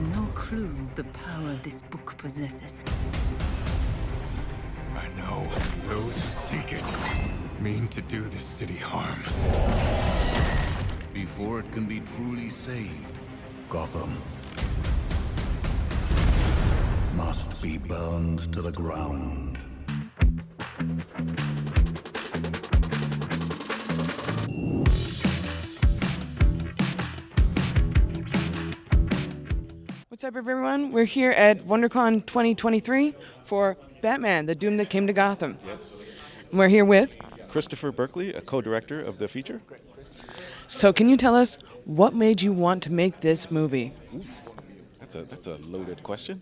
no clue the power this book possesses. I know those who seek it mean to do this city harm. Before it can be truly saved, Gotham must be burned to the ground. What's up, everyone? We're here at WonderCon 2023 for Batman, The Doom That Came to Gotham. Yes. And we're here with... Christopher Berkley, a co-director of the feature. So can you tell us what made you want to make this movie? Oof, that's a loaded question.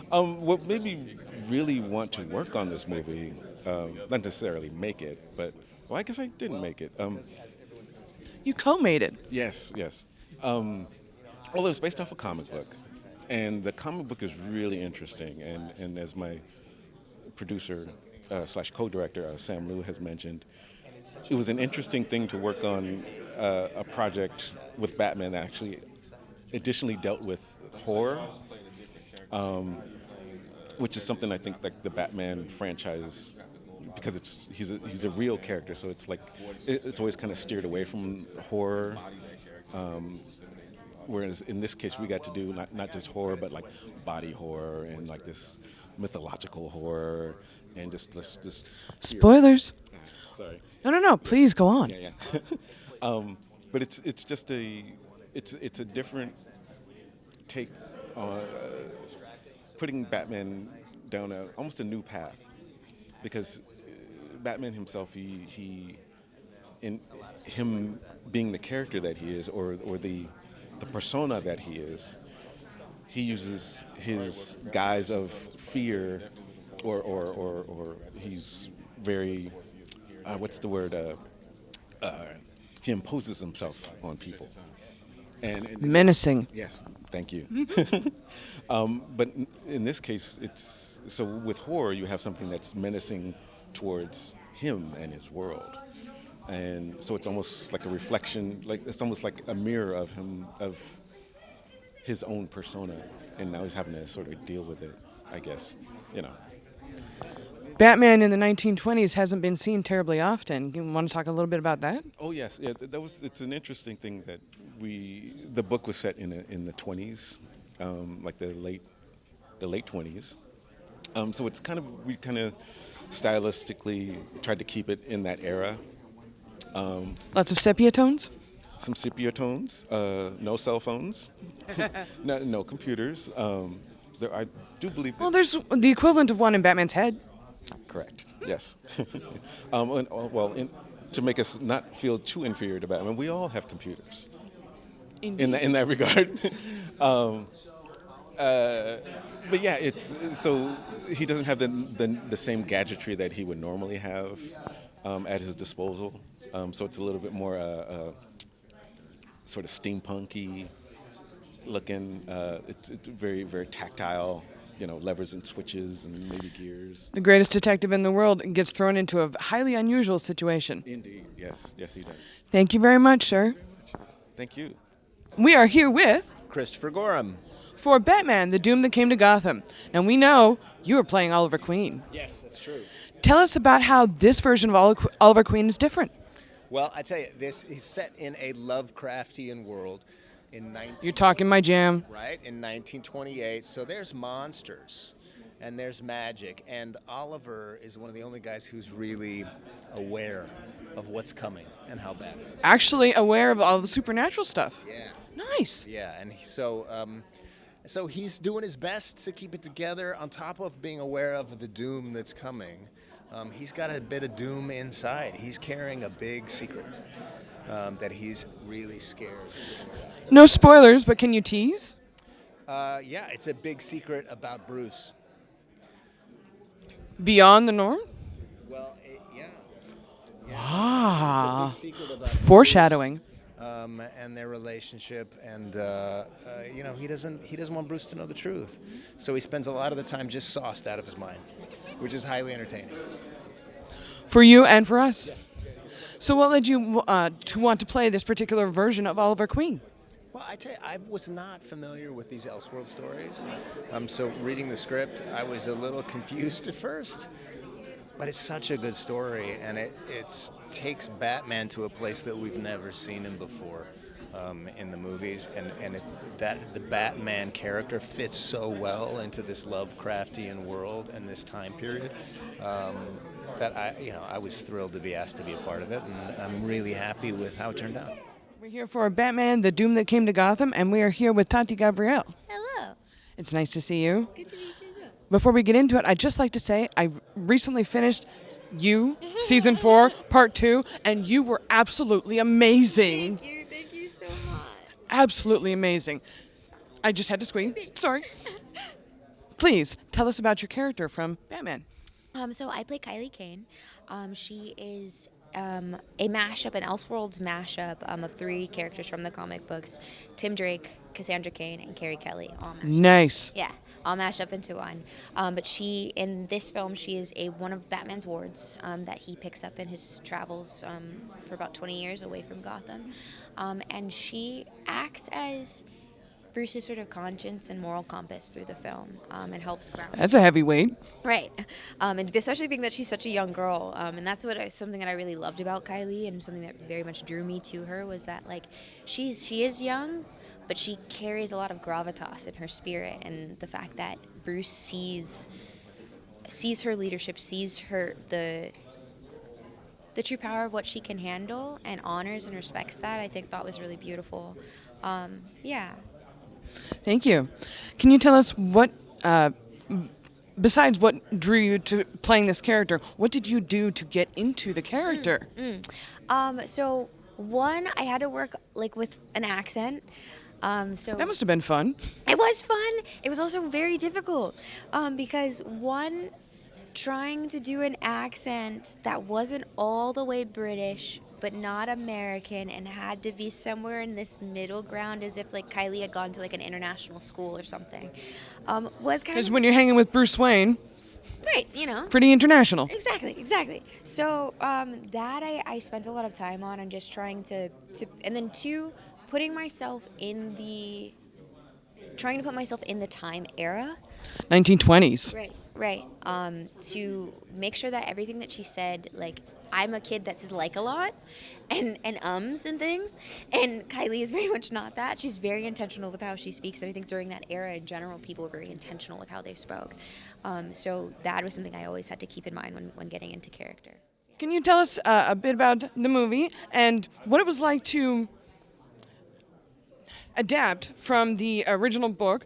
What made me really want to work on this movie, not necessarily make it, but, well, I guess I didn't make it. You co-made it. Yes. Well, it was based off a comic book, and the comic book is really interesting, and as my producer slash co-director, Sam Liu, has mentioned, it was an interesting thing to work on a project with Batman that actually additionally dealt with horror, which is something I think like the Batman franchise, because he's a real character, so it's like it's always kind of steered away from horror. Whereas in this case, we got to do not just horror, but like body horror and like this mythological horror and just Spoilers. Sorry. No. Please go on. Yeah. But it's just it's a different take on putting Batman down almost a new path, because Batman himself, he in him being the character that he is, or the persona that he is, he uses his guise of fear, or he's very, what's the word? He imposes himself on people. And Menacing. Yes, thank you. But in this case, so with horror, you have something that's menacing towards him and his world. And so it's almost like a reflection, like it's almost like a mirror of him, of his own persona, and now he's having to sort of deal with it, I guess, Batman in the 1920s hasn't been seen terribly often. You want to talk a little bit about that? Oh yes, yeah. It's an interesting thing that the book was set in the 20s, like the late 20s. So it's we kind of stylistically tried to keep it in that era. Lots of sepia tones? Some sepia tones, no cell phones, no computers. I do believe that. Well, there's the equivalent of one in Batman's head. Correct, yes. To make us not feel too inferior to Batman, we all have computers. Indeed. In that regard. But yeah, so he doesn't have the same gadgetry that he would normally have at his disposal. So it's a little bit more sort of steampunky looking. It's very, very tactile, levers and switches and maybe gears. The greatest detective in the world gets thrown into a highly unusual situation. Indeed, yes, he does. Thank you very much, sir. Thank you. We are here with... Christopher Gorham. For Batman, The Doom That Came to Gotham. Now, we know you are playing Oliver Queen. Yes, that's true. Tell us about how this version of Oliver Queen is different. Well, I tell you, this is set in a Lovecraftian world in You're talking my jam. Right, in 1928. So there's monsters and there's magic, and Oliver is one of the only guys who's really aware of what's coming and how bad it is. Actually aware of all the supernatural stuff. Yeah. Nice. Yeah, and so he's doing his best to keep it together on top of being aware of the doom that's coming. He's got a bit of doom inside. He's carrying a big secret that he's really scared. No spoilers, but can you tease? Yeah, it's a big secret about Bruce. Beyond the norm? Well, yeah. Ah, It's a big secret about foreshadowing. Bruce, and their relationship, and he doesn't want Bruce to know the truth, so he spends a lot of the time just sauced out of his mind, which is highly entertaining. For you and for us. So what led you to want to play this particular version of Oliver Queen? Well, I tell you, I was not familiar with these Elseworld stories. So reading the script, I was a little confused at first. But it's such a good story, and it takes Batman to a place that we've never seen him before in the movies, and the Batman character fits so well into this Lovecraftian world and this time period that I was thrilled to be asked to be a part of it, and I'm really happy with how it turned out. We're here for Batman, The Doom That Came to Gotham, and we are here with Tati Gabrielle. Hello. It's nice to see you. Good to meet you too. Before we get into it, I'd just like to say I recently finished You, Season 4, Part 2, and you were absolutely amazing. Thank you so much. Absolutely amazing. I just had to squeak. Sorry. Please, tell us about your character from Batman. So I play Kylie Kane. She is a mashup, an Elseworlds mashup of 3 characters from the comic books: Tim Drake, Cassandra Cain, and Carrie Kelly. All mashed. Nice. Yeah, all mashed up into one. But she, in this film, she is one of Batman's wards that he picks up in his travels for about 20 years away from Gotham. And she acts as Bruce's sort of conscience and moral compass through the film, and helps ground. That's a heavy weight. Right, and especially being that she's such a young girl, and that's something that I really loved about Kylie, and something that very much drew me to her was that she is young, but she carries a lot of gravitas in her spirit, and the fact that Bruce sees her leadership, sees her the true power of what she can handle, and honors and respects that, I thought was really beautiful. Yeah. Thank you. Can you tell us what, besides what drew you to playing this character, what did you do to get into the character? So one, I had to work with an accent. So That must have been fun. it was fun. It was also very difficult because one, trying to do an accent that wasn't all the way British but not American and had to be somewhere in this middle ground, as if Kylie had gone to an international school or something, was kind Because of when you're hanging with Bruce Wayne, right, pretty international. Exactly. So that I spent a lot of time on, and just trying to and then 2, putting myself trying to put myself in the time era. 1920s. Right. To make sure that everything that she said, I'm a kid that says a lot and and things, and Kylie is very much not that. She's very intentional with how she speaks, and I think during that era in general, people were very intentional with how they spoke. So that was something I always had to keep in mind when getting into character. Can you tell us a bit about the movie and what it was like to adapt from the original book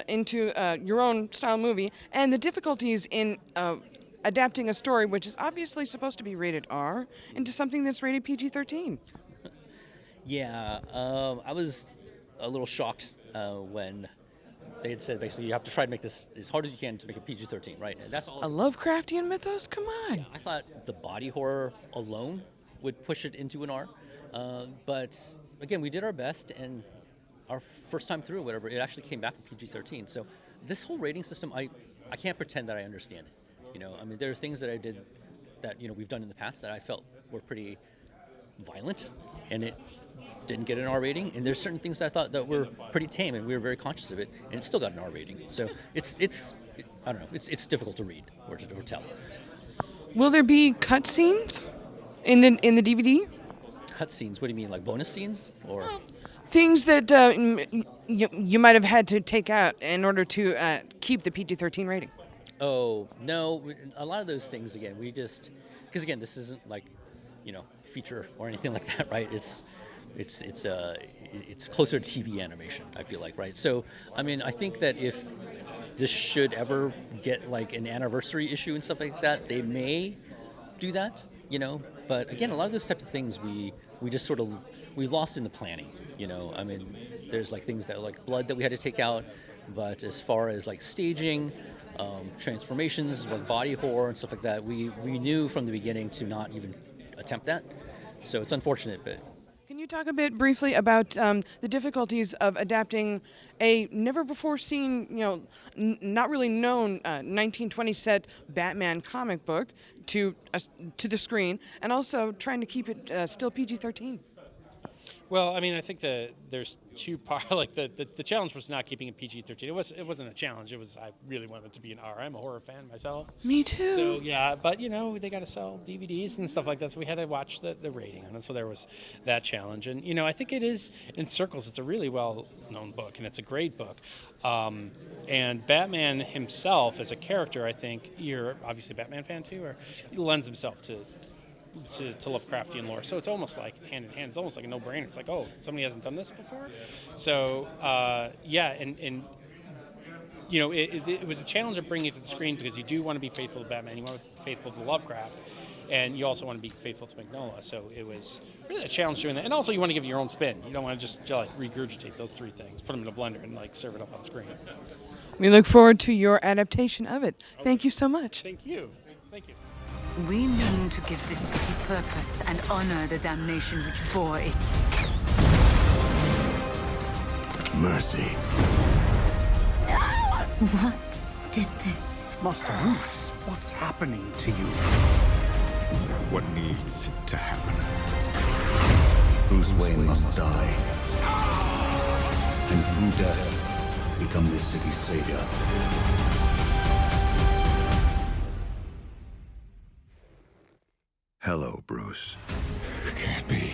into your own style movie, and the difficulties in adapting a story which is obviously supposed to be rated R into something that's rated PG-13? Yeah, I was a little shocked when they had said basically you have to try to make this as hard as you can to make a PG-13, right? And that's all. A Lovecraftian mythos? Come on. Yeah, I thought the body horror alone would push it into an R, but again, we did our best, and our first time through, whatever, it actually came back to PG-13. So this whole rating system, I can't pretend that I understand it. There are things that I did that we've done in the past that I felt were pretty violent, and it didn't get an R rating. And there's certain things that I thought that were pretty tame, and we were very conscious of it, and it still got an R rating. So I don't know, it's difficult to read or tell. Will there be cutscenes in the DVD? Cutscenes? What do you mean, like bonus scenes or? Things that you might have had to take out in order to keep the PG-13 rating. Oh, no, a lot of those things, again, because again, this isn't feature or anything like that, right? It's closer to TV animation, I feel like, right? So, I think that if this should ever get an anniversary issue and stuff like that, they may do that, but again, a lot of those types of things we just we lost in the planning, there's things that blood that we had to take out, but as far as staging, transformations, body horror and stuff like that, we knew from the beginning to not even attempt that. So it's unfortunate, but. Can you talk a bit briefly about the difficulties of adapting a never-before-seen, not really known 1920s set Batman comic book to the screen, and also trying to keep it still PG-13? Well, I mean, I think there's two parts. Like the challenge was not keeping it PG-13. It wasn't a challenge. It was I really wanted it to be an R. I'm a horror fan myself. Me too. So yeah, but they got to sell DVDs and stuff like that. So we had to watch the rating, and so there was that challenge. And I think it is in circles. It's a really well-known book, and it's a great book. And Batman himself as a character, I think you're obviously a Batman fan too, or he lends himself to Lovecraftian lore. So it's almost like hand in hand. It's almost like a no-brainer. It's like, oh, somebody hasn't done this before? So, it was a challenge of bringing it to the screen because you do want to be faithful to Batman. You want to be faithful to Lovecraft. And you also want to be faithful to Mignola. So it was really a challenge doing that. And also you want to give it your own spin. You don't want to just regurgitate those three things, put them in a blender and serve it up on screen. We look forward to your adaptation of it. Okay. Thank you so much. Thank you. Thank you. We mean to give this city purpose and honor the damnation which bore it. Mercy. What did this? Master Bruce, what's happening to you? What needs to happen? Bruce Wayne must die. And through death, become this city's savior. Hello, Bruce. It can't be.